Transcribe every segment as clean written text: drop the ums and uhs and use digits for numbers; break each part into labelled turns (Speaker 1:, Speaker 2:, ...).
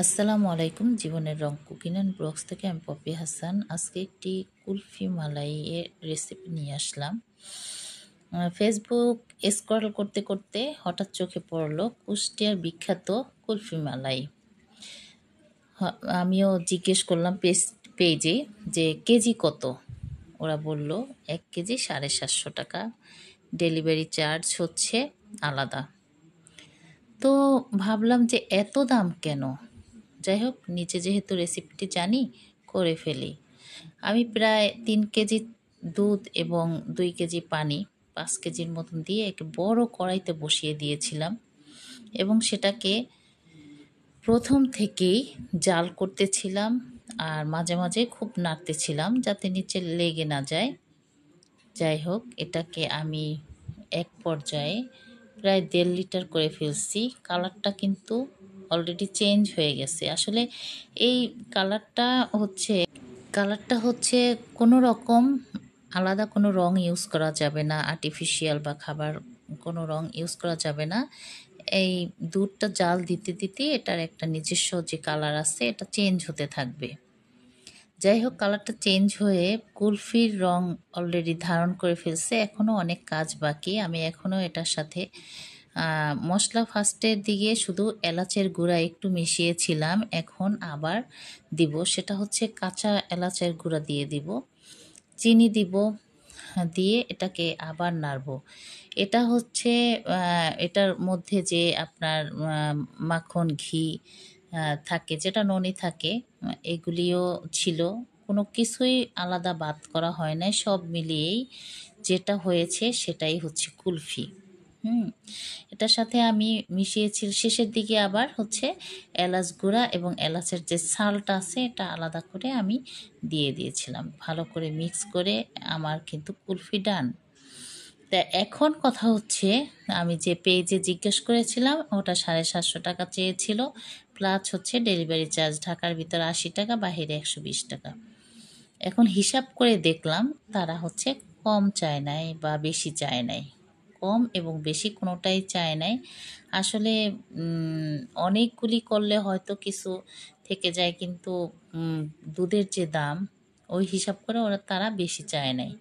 Speaker 1: আসসালামু আলাইকুম। জীবনের রং কুকিং অ্যান্ড ব্লগস থেকে আমি পপি হাসান। আজকে একটি কুলফি মালাইয়ের রেসিপি নিয়ে আসলাম। ফেসবুক স্ক্রল করতে করতে হঠাৎ চোখে পড়লো কুষ্টিয়ার বিখ্যাত কুলফি মালাই। আমিও জিজ্ঞেস করলাম পেজে যে কেজি কত। ওরা বলল 1 কেজি 750 টাকা, ডেলিভারি চার্জ হচ্ছে আলাদা। তো ভাবলাম যে এত দাম কেন। যাই হোক, নিচে যেহেতু রেসিপিটি জানি, করে ফেলি। আমি প্রায় 3 কেজি দুধ এবং 2 কেজি পানি 5 কেজির মতন দিয়ে এক বড় কড়াইতে বসিয়ে দিয়েছিলাম এবং সেটাকে প্রথম থেকেই জাল করতেছিলাম আর মাঝে মাঝে খুব নাড়তেছিলাম যাতে নিচে লেগে না যায়। যাই হোক, এটাকে আমি এক পর্যায়ে প্রায় 1.5 লিটার করে ফেলছি। কালারটা কিন্তু অলরেডি চেঞ্জ হয়ে গেছে। আসলে এই কালারটা হচ্ছে কোনো রকম আলাদা কোনো রং ইউজ করা যাবে না, আর্টিফিশিয়াল বা খাবার কোনো রং ইউজ করা যাবে না। এই দুধটা জাল দিতে দিতে এটার একটা নিজস্ব যে কালার আছে এটা চেঞ্জ হতে থাকবে। যাই হোক, কালারটা চেঞ্জ হয়ে কুলফির রং অলরেডি ধারণ করে ফেলছে। এখনও অনেক কাজ বাকি। আমি এখনও এটার সাথে মশলা ফার্স্টের দিকে শুধু এলাচের গুঁড়া একটু মিশিয়েছিলাম, এখন আবার দিব। সেটা হচ্ছে কাঁচা এলাচের গুঁড়া দিয়ে দিব, চিনি দিব, দিয়ে এটাকে আবার নাড়ব। এটা হচ্ছে এটার মধ্যে যে আপনার মাখন ঘি থাকে, যেটা ননি থাকে, এগুলিও ছিল। কোনো কিছুই আলাদা বাদ করা হয় নাই, সব মিলিয়েই যেটা হয়েছে সেটাই হচ্ছে কুলফি। এটার সাথে আমি মিশিয়েছি শেষের দিকে আবার হচ্ছে এলাচ গুঁড়া এবং এলাচের যে ছালটা আছে এটা আলাদা করে আমি দিয়ে দিয়েছিলাম। ভালো করে মিক্স করে আমার কিন্তু কুলফি ডান। তা এখন কথা হচ্ছে, আমি যে পেজে জিজ্ঞেস করেছিলাম ওটা 750 টাকা চেয়েছিল, প্লাস হচ্ছে ডেলিভারি চার্জ। ঢাকার ভিতরে 80 টাকা, বাহিরে 120 টাকা। এখন হিসাব করে দেখলাম তারা হচ্ছে কম চায় নাই বা বেশি চায় নাই, কম এবং বেশি কোনোটাই চায় নাই। আসলে অনেকগুলি করলে হয়তো কিছু থেকে যায়, কিন্তু দুধের যে দাম ওই হিসাব করে তারা বেশি চায় নাই।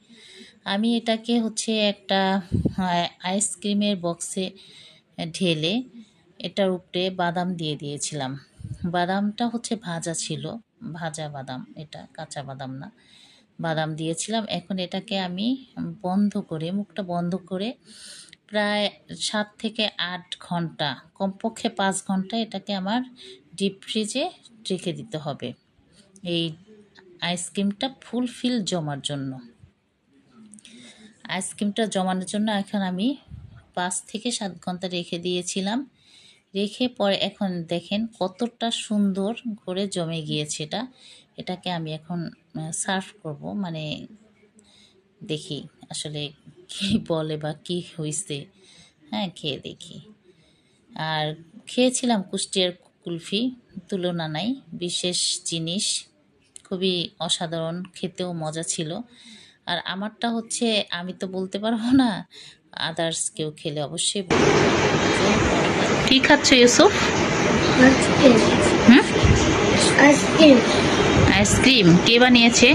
Speaker 1: আমি এটাকে হচ্ছে একটা আইসক্রিমের বক্সে ঢেলে এটার উপরে বাদাম দিয়ে দিয়েছিলাম। বাদামটা হচ্ছে ভাজা ছিল, ভাজা বাদাম, এটা কাঁচা বাদাম না, বাদাম দিয়েছিলাম। এখন এটাকে আমি মুখটা বন্ধ করে প্রায় 7 থেকে 8 ঘন্টা, কমপক্ষে 5 ঘন্টা এটাকে আমার ডিপ ফ্রিজে রেখে দিতে হবে এই আইসক্রিমটা ফুলফিল জমার জন্য। আইসক্রিমটা জমানোর জন্য এখন আমি 5 থেকে 7 ঘন্টা রেখে দিয়েছিলাম। রেখে পরে এখন দেখেন কতটা সুন্দর করে জমে গিয়েছে। এটাকে আমি এখন সার্ভ করব, মানে দেখি আসলে কি বলে বা কি হয়েছে। খেয়ে দেখি। আর খেয়েছিলাম কুষ্টিয়ার কুলফি, তুলনা নাই, বিশেষ জিনিস, খুবই অসাধারণ, খেতেও মজা ছিল। আর আমারটা হচ্ছে আমি তো বলতে পারবো না, আদার্স কেউ খেলে অবশ্যই বলতে পারবে। কি খাচ্ছ ইউসুফ? আইসক্রিম। কে বানিয়েছে?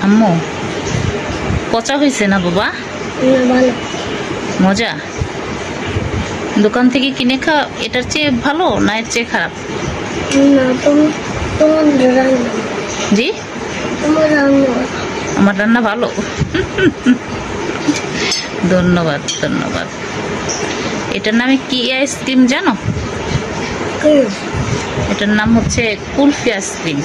Speaker 1: আম্মু। পচা হয়েছে না বাবা? মজা। দোকান থেকে কিনে খাও, এটার চেয়ে ভালো না এর চেয়ে খারাপ? জি, আমার রান্না ভালো। ধন্যবাদ ধন্যবাদ। এটার নামে কি আইসক্রিম জানো? এটার নাম হচ্ছে কুলফি আইসক্রিম।